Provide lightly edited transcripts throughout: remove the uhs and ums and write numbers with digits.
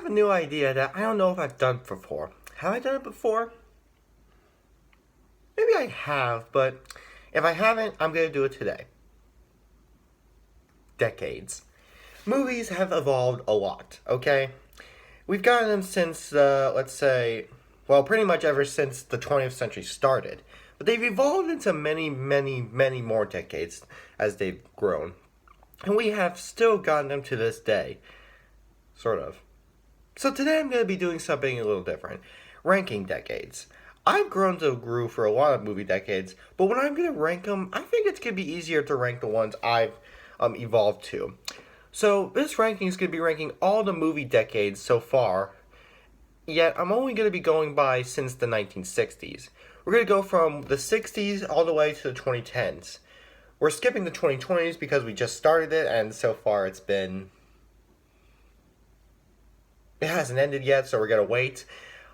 have a new idea that I don't know if I've done before. Have I done it before? Maybe I have, but if I haven't, I'm going to do it today. Decades. Movies have evolved a lot, okay? We've gotten them since, let's say, well, pretty much ever since the 20th century started. But they've evolved into many, many, many more decades as they've grown. And we have still gotten them to this day. Sort of. So today I'm going to be doing something a little different. Ranking decades. I've grown to agree for a lot of movie decades, but when I'm going to rank them, I think it's going to be easier to rank the ones I've evolved to. So this ranking is going to be ranking all the movie decades so far, yet I'm only going to be going by since the 1960s. We're going to go from the 60s all the way to the 2010s. We're skipping the 2020s because we just started it, and so far it hasn't ended yet, so we're going to wait.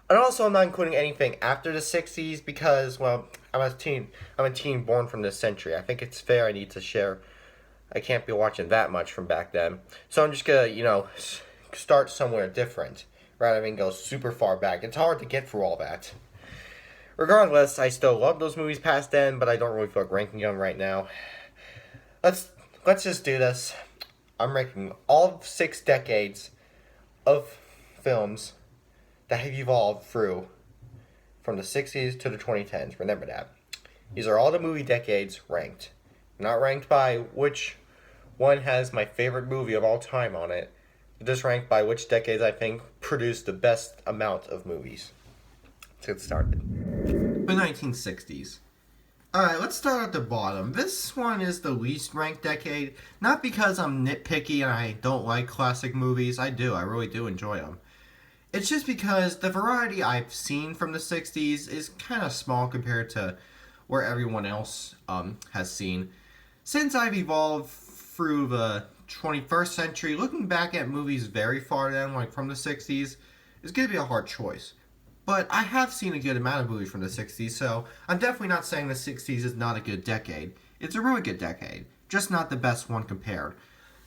And also, I'm not including anything after the 60s because, well, I'm a teen born from this century. I think it's fair I need to share. I can't be watching that much from back then. So I'm just going to, start somewhere different rather than go super far back. It's hard to get through all that. Regardless, I still love those movies past then, but I don't really feel like ranking them right now. Let's just do this. I'm ranking all 6 decades of films that have evolved through from the 60s to the 2010s. Remember that. These are all the movie decades ranked. Not ranked by which one has my favorite movie of all time on it. Just ranked by which decades I think produced the best amount of movies. Let's get started. The 1960s. Alright, let's start at the bottom. This one is the least ranked decade. Not because I'm nitpicky and I don't like classic movies. I do. I really do enjoy them. It's just because the variety I've seen from the 60s is kind of small compared to where everyone else has seen. Since I've evolved through the 21st century, looking back at movies very far then, like from the 60s, is going to be a hard choice. But I have seen a good amount of movies from the 60s, so I'm definitely not saying the 60s is not a good decade. It's a really good decade, just not the best one compared.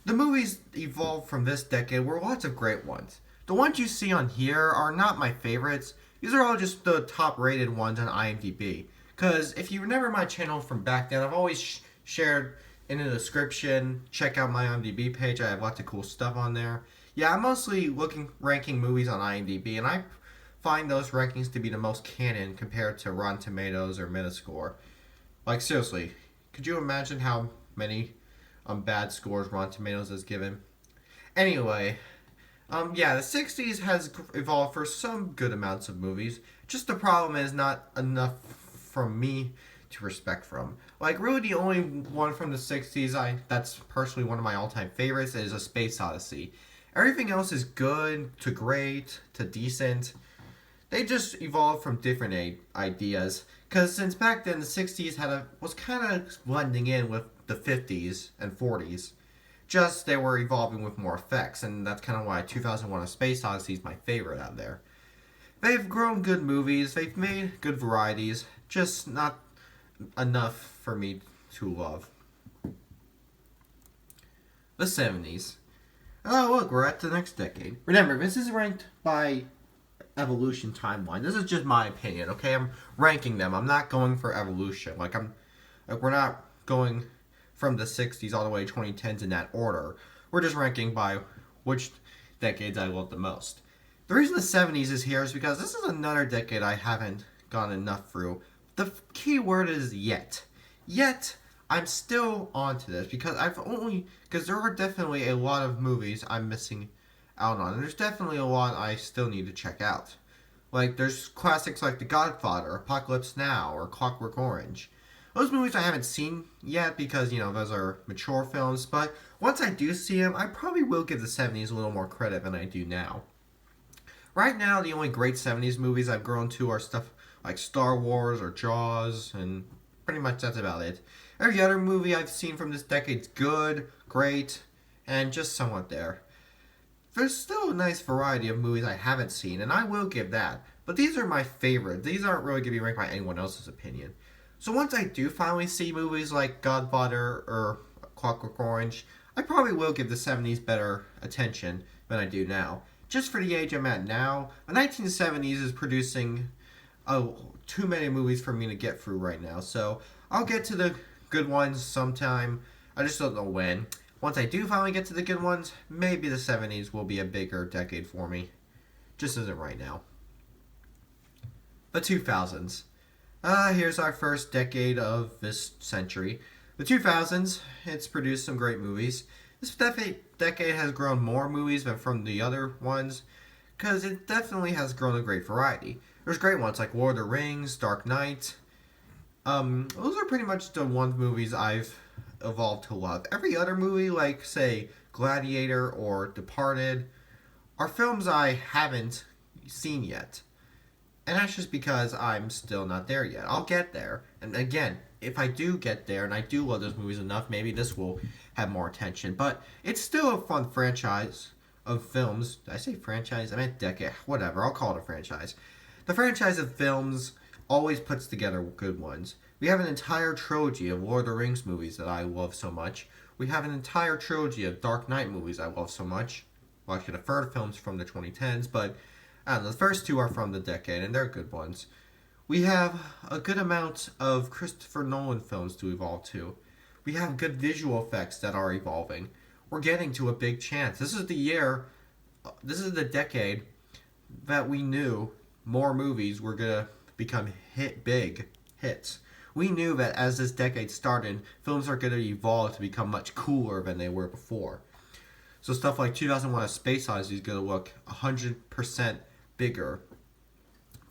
The movies evolved from this decade were lots of great ones. The ones you see on here are not my favorites. These are all just the top rated ones on IMDb. Because if you remember my channel from back then, I've always shared in the description, check out my IMDb page. I have lots of cool stuff on there. Yeah, I'm mostly ranking movies on IMDb, and I find those rankings to be the most canon compared to Rotten Tomatoes or Metascore. Like, seriously, could you imagine how many bad scores Rotten Tomatoes has given? Anyway, the 60s has evolved for some good amounts of movies. Just the problem is not enough from me to respect from. Like, really the only one from the 60s that's personally one of my all-time favorites is A Space Odyssey. Everything else is good to great to decent. They just evolved from different ideas. Because since back then the 60s was kind of blending in with the 50s and 40s. Just they were evolving with more effects, and that's kind of why 2001: A Space Odyssey is my favorite out there. They've grown good movies, they've made good varieties, just not enough for me to love. The 70s. Oh, look, we're at the next decade. Remember, this is ranked by evolution timeline. This is just my opinion, okay? I'm ranking them. I'm not going for evolution. We're not going from the 60s all the way to 2010s in that order. We're just ranking by which decades I love the most. The reason the 70s is here is because this is another decade I haven't gone enough through. The key word is yet. Yet, I'm still onto this because there are definitely a lot of movies I'm missing out on. And there's definitely a lot I still need to check out. Like, there's classics like The Godfather, Apocalypse Now, or Clockwork Orange. Those movies I haven't seen yet because, those are mature films, but once I do see them, I probably will give the 70s a little more credit than I do now. Right now, the only great 70s movies I've grown to are stuff like Star Wars or Jaws, and pretty much that's about it. Every other movie I've seen from this decade's good, great, and just somewhat there. There's still a nice variety of movies I haven't seen, and I will give that, but these are my favorite. These aren't really going to be ranked by anyone else's opinion. So once I do finally see movies like Godfather or Clockwork Orange, I probably will give the 70s better attention than I do now. just for the age I'm at now, the 1970s is producing too many movies for me to get through right now. So I'll get to the good ones sometime. I just don't know when. Once I do finally get to the good ones, maybe the 70s will be a bigger decade for me. Just isn't right now. The 2000s. Here's our first decade of this century. The 2000s, it's produced some great movies. This decade has grown more movies than from the other ones, because it definitely has grown a great variety. There's great ones like Lord of the Rings, Dark Knight. Those are pretty much the one movies I've evolved to love. Every other movie, like, say, Gladiator or Departed, are films I haven't seen yet. And that's just because I'm still not there yet. I'll get there. And again, if I do get there and I do love those movies enough, maybe this will have more attention. But it's still a fun franchise of films. Did I say franchise? I meant decade. Whatever. I'll call it a franchise. The franchise of films always puts together good ones. We have an entire trilogy of Lord of the Rings movies that I love so much. We have an entire trilogy of Dark Knight movies I love so much. Well, actually, the third film's from the 2010s, but I don't know, the first two are from the decade, and they're good ones. We have a good amount of Christopher Nolan films to evolve to. We have good visual effects that are evolving. We're getting to a big chance. This is the decade that we knew more movies were going to become big hits. We knew that as this decade started, films are going to evolve to become much cooler than they were before. So stuff like 2001: A Space Odyssey is going to look 100% bigger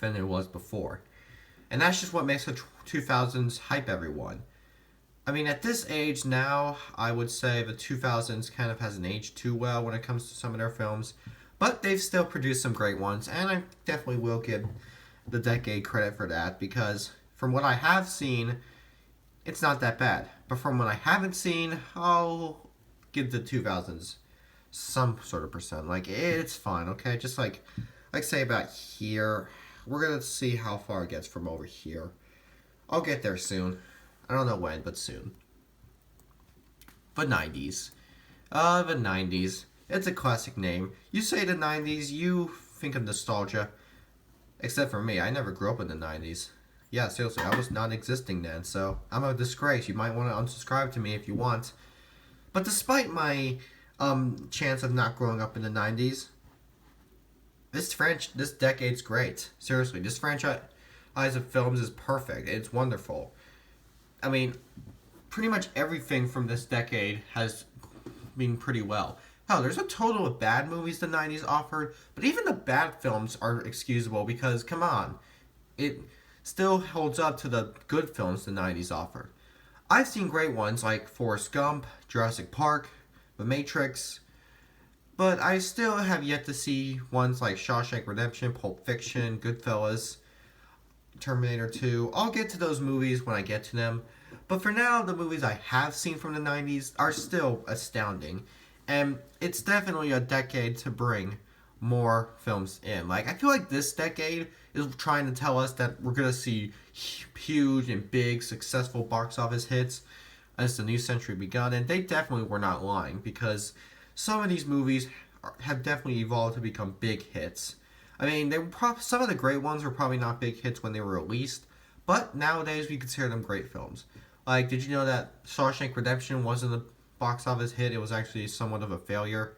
than it was before. And that's just what makes the 2000s hype everyone. I mean, at this age now, I would say the 2000s kind of hasn't aged too well when it comes to some of their films. But they've still produced some great ones, and I definitely will give the decade credit for that, because from what I have seen, it's not that bad. But from what I haven't seen, I'll give the 2000s some sort of percent. Like, it's fine, okay? Just like say about here. We're going to see how far it gets from over here. I'll get there soon. I don't know when, but soon. The 90s. The 90s. It's a classic name. You say the 90s, you think of nostalgia. Except for me, I never grew up in the 90s. Yeah, seriously, I was non-existing then, so I'm a disgrace. You might want to unsubscribe to me if you want. But despite my chance of not growing up in the 90s, this decade's great. Seriously, this franchise of films is perfect. It's wonderful. I mean, pretty much everything from this decade has been pretty well. Hell, there's a total of bad movies the 90s offered, but even the bad films are excusable because, come on, it still holds up to the good films the 90s offered. I've seen great ones like Forrest Gump, Jurassic Park, The Matrix, but I still have yet to see ones like Shawshank Redemption, Pulp Fiction, Goodfellas, Terminator 2. I'll get to those movies when I get to them, but for now, the movies I have seen from the 90s are still astounding, and it's definitely a decade to bring more films in. Like, I feel like this decade is trying to tell us that we're going to see huge and big, successful box office hits as the new century begun, and they definitely were not lying, because some of these movies have definitely evolved to become big hits. I mean, some of the great ones were probably not big hits when they were released, but nowadays we consider them great films. Like, did you know that Shawshank Redemption wasn't a box office hit? It was actually somewhat of a failure.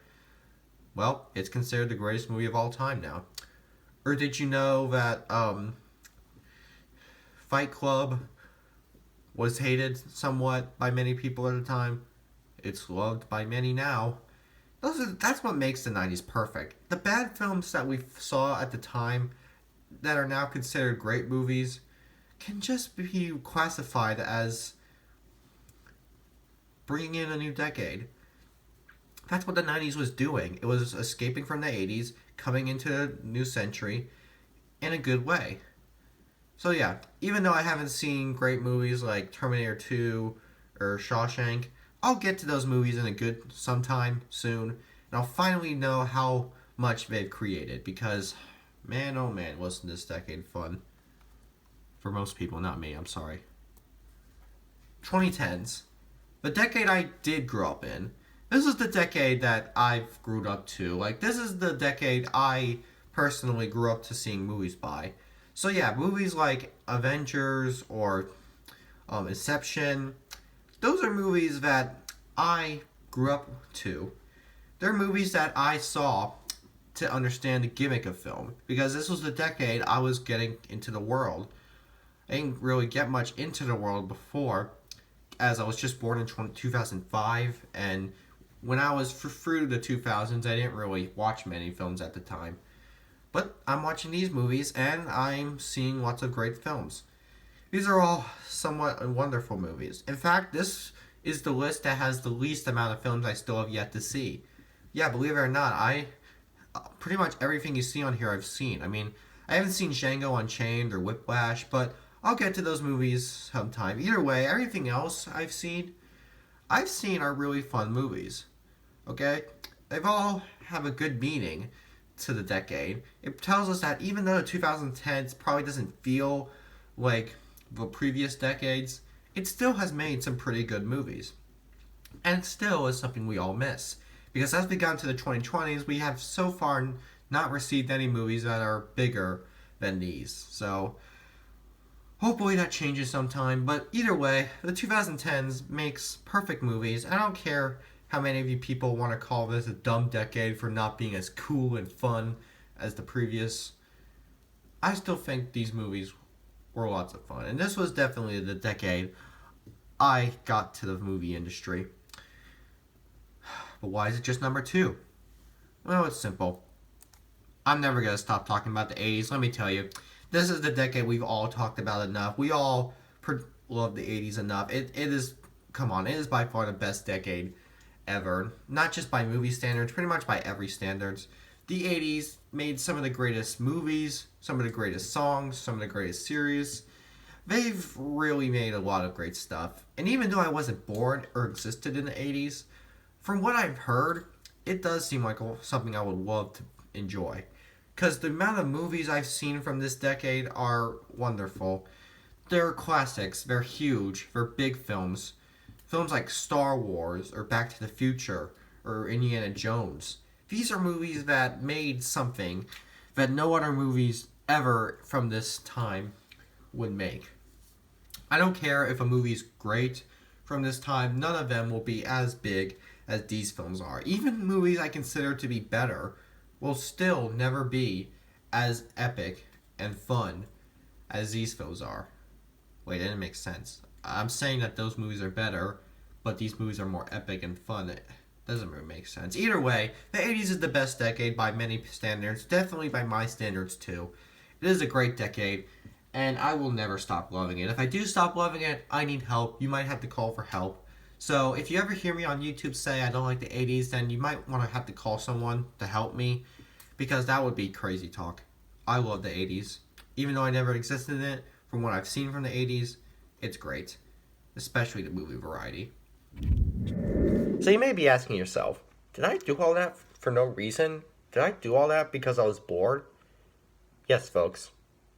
Well, it's considered the greatest movie of all time now. Or did you know that Fight Club was hated somewhat by many people at the time? It's loved by many now. That's what makes the 90s perfect. The bad films that we saw at the time that are now considered great movies can just be classified as bringing in a new decade. That's what the 90s was doing. It was escaping from the 80s, coming into a new century in a good way. So yeah, even though I haven't seen great movies like Terminator 2 or Shawshank, I'll get to those movies in a good sometime soon, and I'll finally know how much they've created, because man, oh man, wasn't this decade fun. For most people, not me, I'm sorry. 2010s. The decade I did grow up in. This is the decade that I've grew up to. Like, this is the decade I personally grew up to seeing movies by. So yeah, movies like Avengers or Inception, those are movies that I grew up to. They're movies that I saw to understand the gimmick of film, because this was the decade I was getting into the world. I didn't really get much into the world before, as I was just born in 2005, and when I was through the 2000s, I didn't really watch many films at the time. But I'm watching these movies, and I'm seeing lots of great films. These are all somewhat wonderful movies. In fact, this is the list that has the least amount of films I still have yet to see. Yeah, believe it or not, pretty much everything you see on here I've seen. I mean, I haven't seen Django Unchained or Whiplash, but I'll get to those movies sometime. Either way, everything else I've seen are really fun movies. Okay? They've all have a good meaning to the decade. It tells us that even though the 2010s probably doesn't feel like the previous decades, it still has made some pretty good movies. And still is something we all miss. Because as we got into the 2020s, we have so far not received any movies that are bigger than these. So, hopefully that changes sometime. But either way, the 2010s makes perfect movies. I don't care how many of you people want to call this a dumb decade for not being as cool and fun as the previous. I still think these movies were lots of fun. And this was definitely the decade I got to the movie industry. But why is it just number 2? Well, it's simple. I'm never going to stop talking about the 80s. Let me tell you, this is the decade we've all talked about enough. We all love the 80s enough. It is, come on, it is by far the best decade ever. Not just by movie standards, pretty much by every standards. The 80s made some of the greatest movies, some of the greatest songs, some of the greatest series. They've really made a lot of great stuff. And even though I wasn't born or existed in the 80s, from what I've heard, it does seem like something I would love to enjoy. Because the amount of movies I've seen from this decade are wonderful. They're classics, they're huge, they're big films. Films like Star Wars, or Back to the Future, or Indiana Jones. These are movies that made something that no other movies ever from this time would make. I don't care if a movie's great from this time, none of them will be as big as these films are. Even movies I consider to be better will still never be as epic and fun as these films are. Wait, that didn't make sense. I'm saying that those movies are better, but these movies are more epic and fun. It doesn't really make sense. Either way, the 80s is the best decade by many standards, definitely by my standards too. It is a great decade, and I will never stop loving it. If I do stop loving it, I need help. You might have to call for help. So if you ever hear me on YouTube say I don't like the 80s, then you might want to have to call someone to help me, because that would be crazy talk. I love the 80s. Even though I never existed in it, from what I've seen from the 80s, it's great. Especially the movie variety. So you may be asking yourself, did I do all that for no reason? Did I do all that because I was bored? Yes, folks.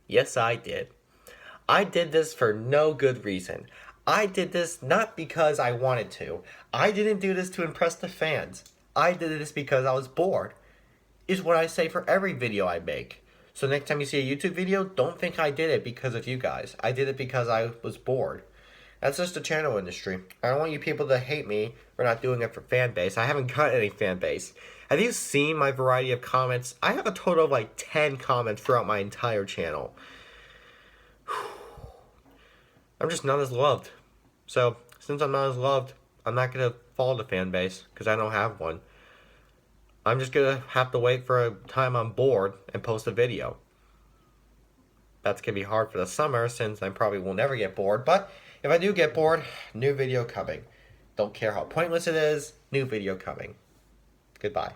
Yes, I did. I did this for no good reason. I did this not because I wanted to. I didn't do this to impress the fans. I did this because I was bored. Is what I say for every video I make. So next time you see a YouTube video, don't think I did it because of you guys. I did it because I was bored. That's just the channel industry. I don't want you people to hate me for not doing it for fan base. I haven't got any fan base. Have you seen my variety of comments? I have a total of like 10 comments throughout my entire channel. I'm just not as loved. So, since I'm not as loved, I'm not going to follow the fan base because I don't have one. I'm just going to have to wait for a time I'm bored and post a video. That's going to be hard for the summer since I probably will never get bored. But if I do get bored, new video coming. Don't care how pointless it is, new video coming. Goodbye.